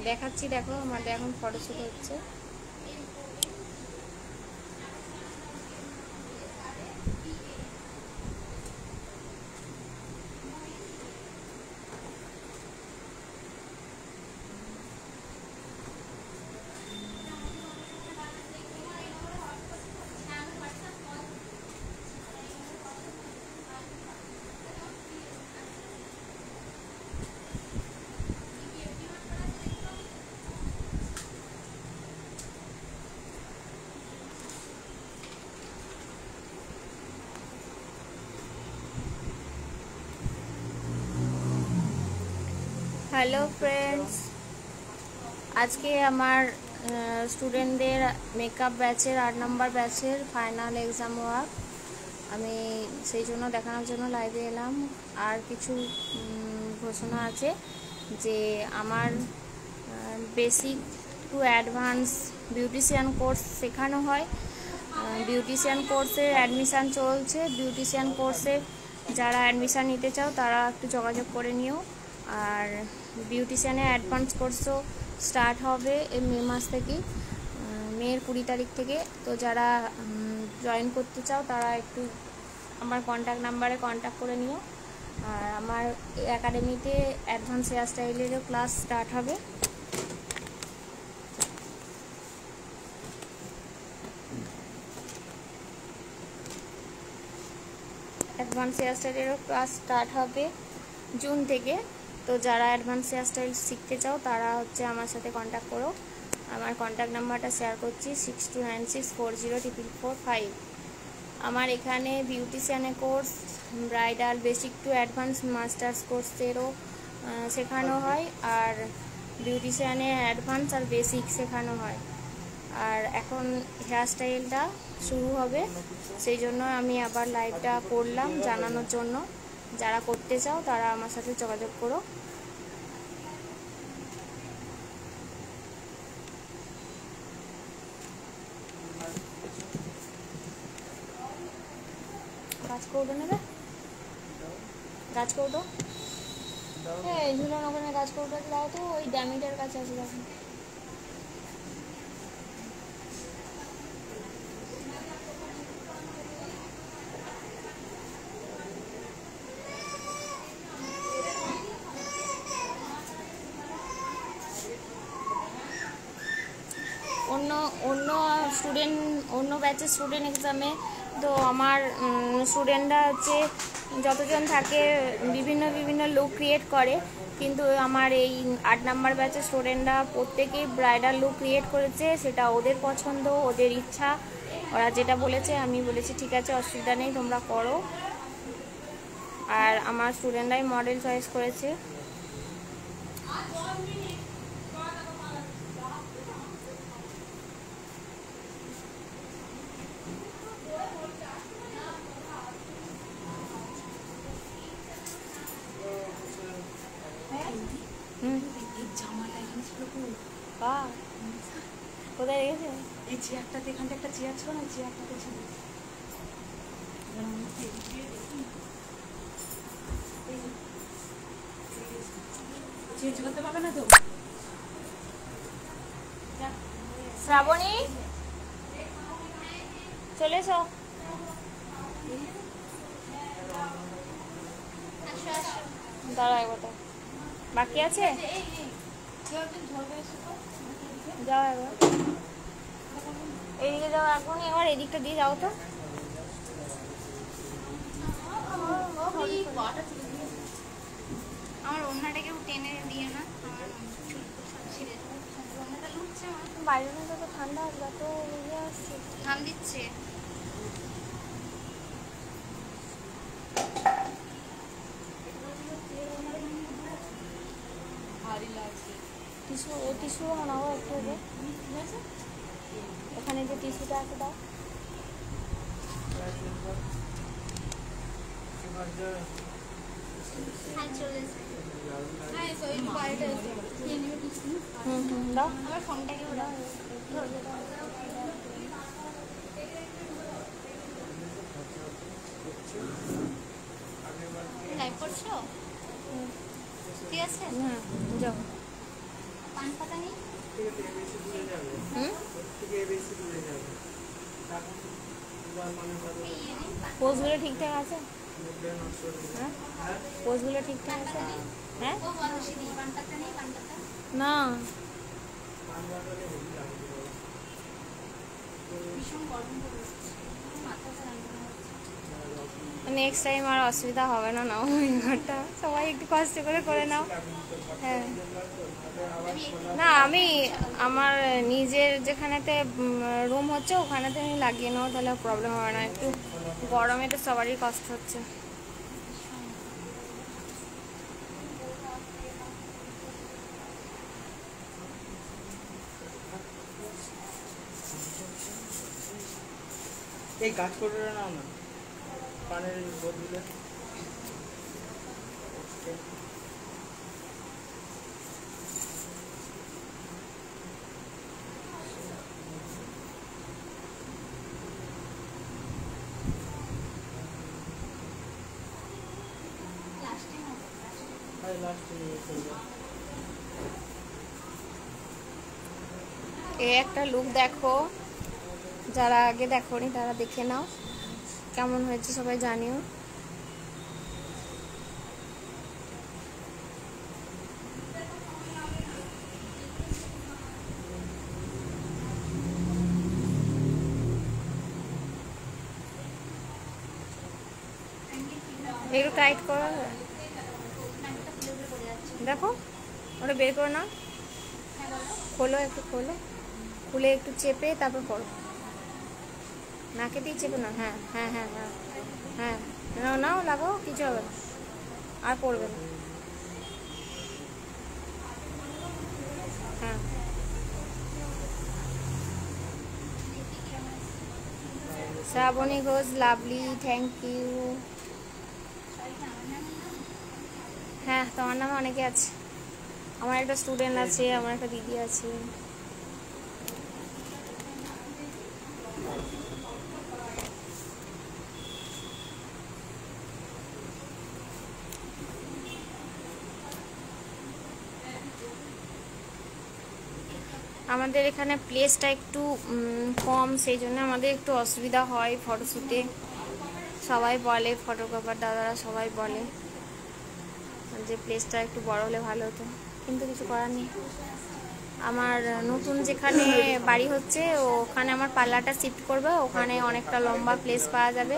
দেখাচ্ছি, দেখো আমাদের এখন ফটোশ্যুট হচ্ছে। হ্যালো ফ্রেন্ডস, আজকে আমার স্টুডেন্টদের মেকআপ ব্যাচের 8 নম্বর ব্যাচের ফাইনাল এক্সাম ওয়ার্ক, আমি সেই জন্য দেখানোর জন্য লাইভে এলাম। আর কিছু ঘোষণা আছে যে আমার basic to advance beautician course শেখানো হয়। বিউটিশিয়ান কোর্সে অ্যাডমিশান চলছে। বিউটিশিয়ান কোর্সে যারা অ্যাডমিশান নিতে চাও তারা একটু যোগাযোগ করে নিও। আর বিউটিশিয়ানের অ্যাডভান্স কোর্সও স্টার্ট হবে এই মে মাস থেকেই, মের 20 তারিখ থেকে। তো যারা জয়েন করতে চাও তারা একটু আমার কন্ট্যাক্ট নাম্বারে কন্ট্যাক্ট করে নিও। আর আমার একাডেমিতে অ্যাডভান্স হেয়ার স্টাইলেরও ক্লাস স্টার্ট হবে। অ্যাডভান্স হেয়ার স্টাইলেরও ক্লাস স্টার্ট হবে জুন থেকে। তো যারা অ্যাডভান্স হেয়ার স্টাইল শিখতে চাও তারা হচ্ছে আমার সাথে কন্ট্যাক্ট করো। আমার কন্ট্যাক্ট নাম্বারটা শেয়ার করছি 6296404445। আমার এখানে বিউটিশিয়ানের course, bridal basic to advance masters কোর্সেরও শেখানো হয়। আর বিউটিশিয়ানে অ্যাডভান্স আর বেসিক শেখানো হয়। আর এখন হেয়ার স্টাইলটা শুরু হবে, সেই জন্য আমি আবার লাইভটা করলাম জানানোর জন্য। যারা করতে চাও তারা আমার সাথে যোগাযোগ করো। গাছ কৌটো নেবে? গাছ কৌটো, হ্যাঁ ঝুলান ওখানে গাছ কৌটো দাও তো, ওই ড্যামিটার কাছে আছে দেখুন। অন্য ব্যাচের স্টুডেন্ট এক্সামে তো আমার স্টুডেন্টরা হচ্ছে যতজন থাকে বিভিন্ন লুক ক্রিয়েট করে, কিন্তু আমার এই 8 নাম্বার ব্যাচের স্টুডেন্টরা প্রত্যেকেই ব্রাইডাল লুক ক্রিয়েট করেছে। সেটা ওদের পছন্দ, ওদের ইচ্ছা, ওরা যেটা বলেছে আমি বলেছি ঠিক আছে অসুবিধা নেই তোমরা করো। আর আমার স্টুডেন্টরাই মডেল চয়েস করেছে। কোথায় রেখেছে? এই চেয়ারটাতে, এখানটা একটা চেয়ার ছিল না, চেয়ারটাতে ছিল। চেঞ্জ করতে পারবে না তো? শ্রাবণী চলে এসো। দাঁড়া একবার, বাকি আছে যাও একবার, এইদিকে যাও এখনই, একবার এদিকটা দিয়ে যাও তো। আমার ওড়নাটাকে টেনে দিয়ে না, বাইরে তো ঠান্ডা যত ইয়ে আসছে, ঘাম দিচ্ছে। টিস্যু বানাবো একটু, ওখানে যে টিস্যুটা আছে দাও। দাও আমার ফোনটাকে দাও। লাইভ করছো? ঠিক আছে, যাও। পোজগুলো ঠিকঠাক আছে? হ্যাঁ, পোজগুলো ঠিকঠাক আছে? হ্যাঁ না, নেক্সট টাইম আর অসুবিধা হবে না। নাও এই ঘরটা সবাই একটু কষ্ট করে করে নাও। হ্যাঁ না, আমি আমার নিজের যেখানেতে রুম হচ্ছে ওখানেতে আমি লাগিয়ে নেবো, তাহলে প্রবলেম হবে না। একটু গরমে তো সবারই কষ্ট হচ্ছে। এই গাছ করে নাও না, পানের বোতলে। এই একটা লুক দেখো, যারা আগে দেখোনি তারা দেখে নাও, কেমন হয়েছে সবাই জানিও। একটু টাইট করো, দেখো ওটা বের করো না, খোলো, একটু খোলো, খুলে একটু চেপে তারপর করো, নাকে দিয়ে চেপে না। হ্যাঁ হ্যাঁ হ্যাঁ হ্যাঁ হ্যাঁ, নাও নাও, লাগাও, কিছু হবে না, আর পড়বে না। হ্যাঁ Shrabani Ghosh, lovely, thank you. হ্যাঁ, তোমার নামে অনেকে আছে, আমার একটা স্টুডেন্ট আছে, আমার একটা দিদি আছে। আমাদের এখানে প্লেসটা একটু কম, সেই জন্য আমাদের একটু অসুবিধা হয় ফটোশ্যুটে। সবাই বলে, ফটোগ্রাফার দাদারা সবাই বলে যে প্লেসটা একটু বড় হলে ভালো হতো, কিন্তু কিছু করার নেই। আমার নতুন যেখানে বাড়ি হচ্ছে ওখানে আমার পার্লারটা শিফট করবে, ওখানে অনেকটা লম্বা প্লেস পাওয়া যাবে,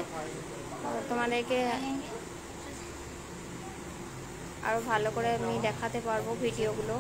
তোমাদেরকে আরও ভালো করে আমি দেখাতে পারবো ভিডিওগুলো।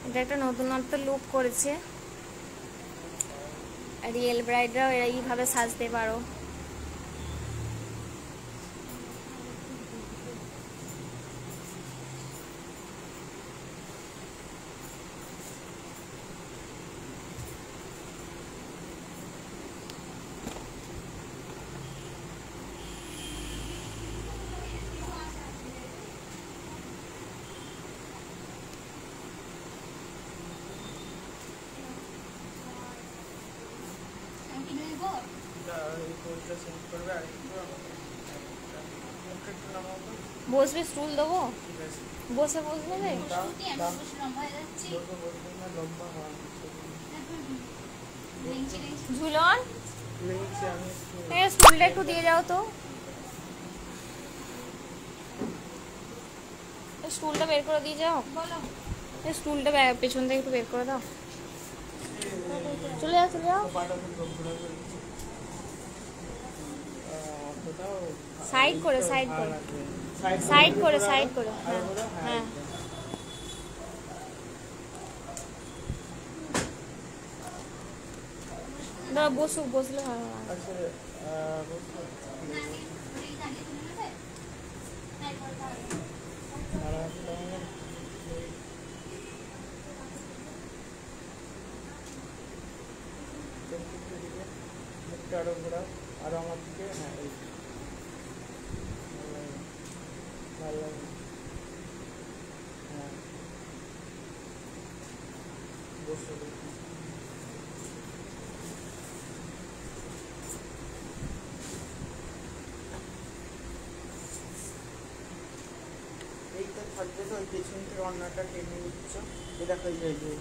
এটা একটা নতুনত্ব লুক করেছে, রিয়েল ব্রাইডরাও এইভাবে সাজতে পারো। বসবে, স্টুল দেবো, বসে বসবে রে ঝুলন, স্টুলটা একটু দিয়ে যাও তো, স্টুলটা বের করে দিয়ে যাও, স্টুলটা পেছন থেকে একটু বের করে দাও, চলে যাও চলে যাও, সাইড করে সাইড করে সাইড করে সাইড করে, হ্যাঁ হ্যাঁ না, বসুক, বসলে ভালো লাগে। দিকটা আরো ঘোরা, আরো আমার দিকে। হ্যাঁ, এই ভালো লাগে। হ্যাঁ, বসে দেখি। এইটা থাকবে তো, ওই পেছন থেকে অন্যটা টেনে নিচ্ছ। এ দেখো, এই যে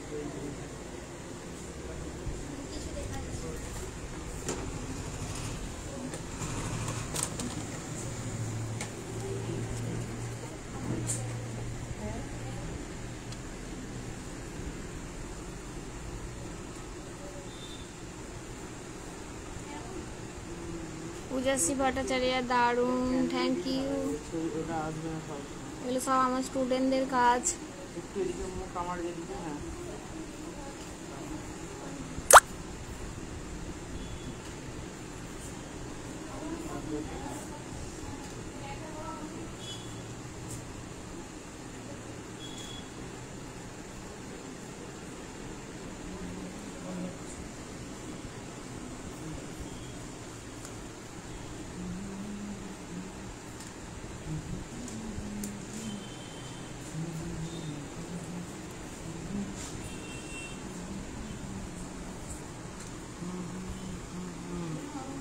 পূজাশ্রী ভট্টাচার্য, দারুণ, থ্যাংক ইউ। ওটা আসবে না সব। এগুলো সব আমার স্টুডেন্টদের কাজ। একটু এদিকে মুখ, আমার এদিকে। হ্যাঁ,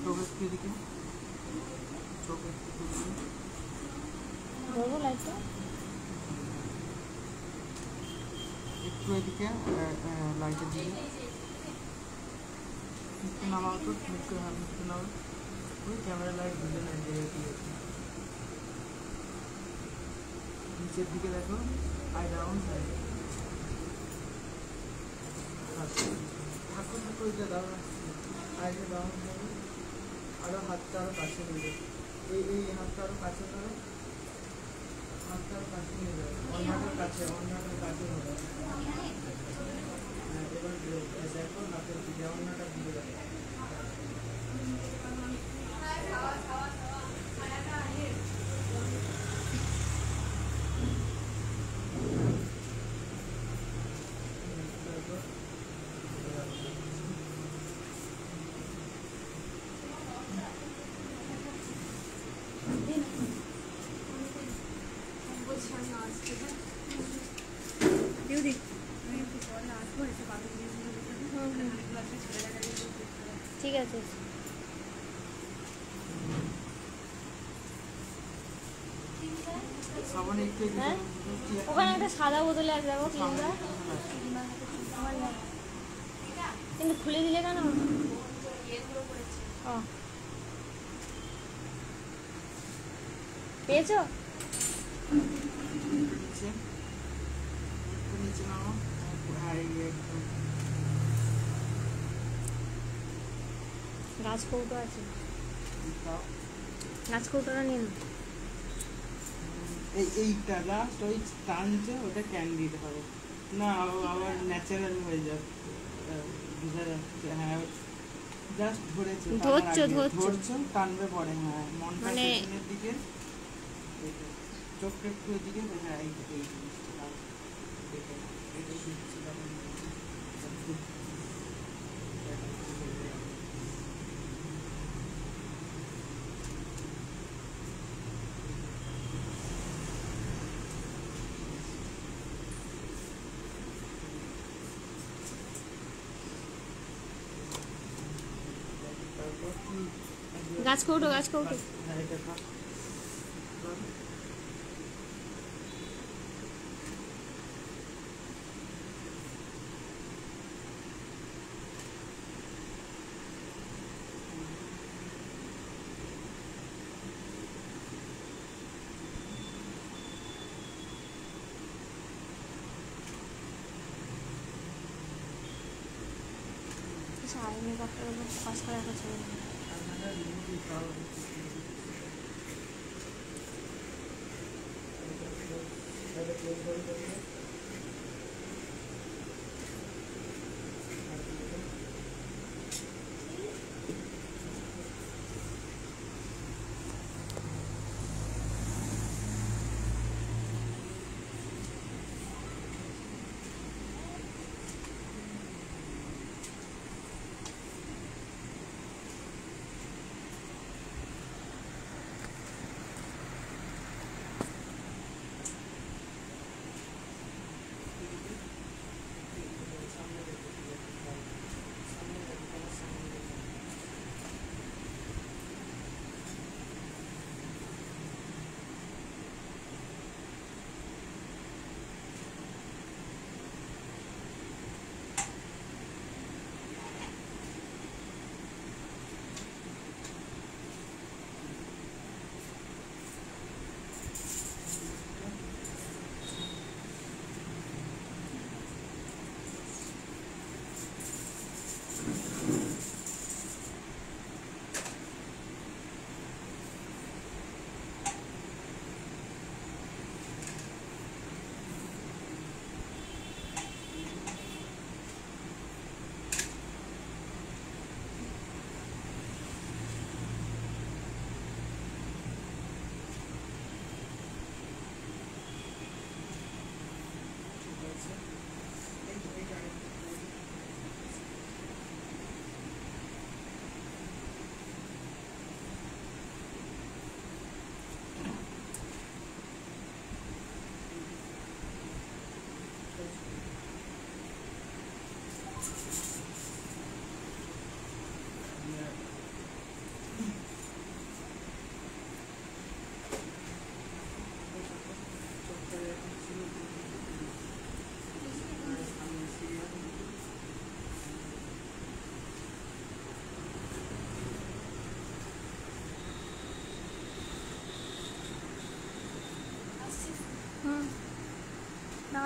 চোখ একটু এদিকে, চোখ একটু এদিকে। ধরবো লাইটটা? একটু এদিকে, লাইটের দিকে একটু নামাও তো, একটু নামাও। ওই ক্যামেরা লাইট দিলে না, ঠিক আছে। নিচের দিকে দেখো, আই ডাউন সাইড। ঠাকুর ঠাকুর এটা ডাউন আসছে, আইটা ডাউন হবে। আরো হাতটা আরো কাছে নিয়ে যাবে, এই হাতটা আরো কাছে ধরো, হাতটা আরো কাছে নিয়ে যাবে, অন্যটার কাছে হবে। হ্যাঁ, এবার দেখো হাতের দিকে, অন্যটার দিকে দেখো। ঠিক আছে। সাবান একটু এদিকে হ্যাঁ, দাও। ওখানে একটা সাদা বোতলে আছে, দেখো কিংবা কিন্তু খুলে দিলে কেন? ও, পেয়েছো? নিচে, একটু নিচে নামো। হ্যাঁ, এই একদম। গাছ কৌটো আছে, দাও। গাছ কৌটোটা নিন। এইটা লাস্ট ওই টানছে, ওটা ক্যান দিতে হবে না, আবার ন্যাচারাল হয়ে যাবে, বোঝা যাচ্ছে। হ্যাঁ, জাস্ট ধরেছে, ধরছো, টানবে পরে। হ্যাঁ, মনটা মানে পেছনের দিকে, চোখটা একটু এদিকে। হ্যাঁ, এই জিনিসটা এটা শিখছি। গাছ কৌটো, গাছ কৌটো। হ্যাঁ, এটা থাক। সারি মেকআপটা পাস করে রাখা ছিল।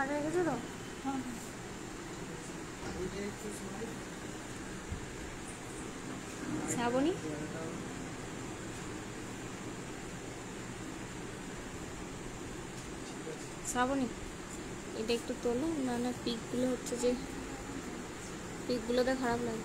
কাটা রেখেছো তো? শ্রাবণী, শ্রাবণী এটা একটু তোলো, না না পিকগুলো হচ্ছে যে পিকগুলোতে খারাপ লাগে।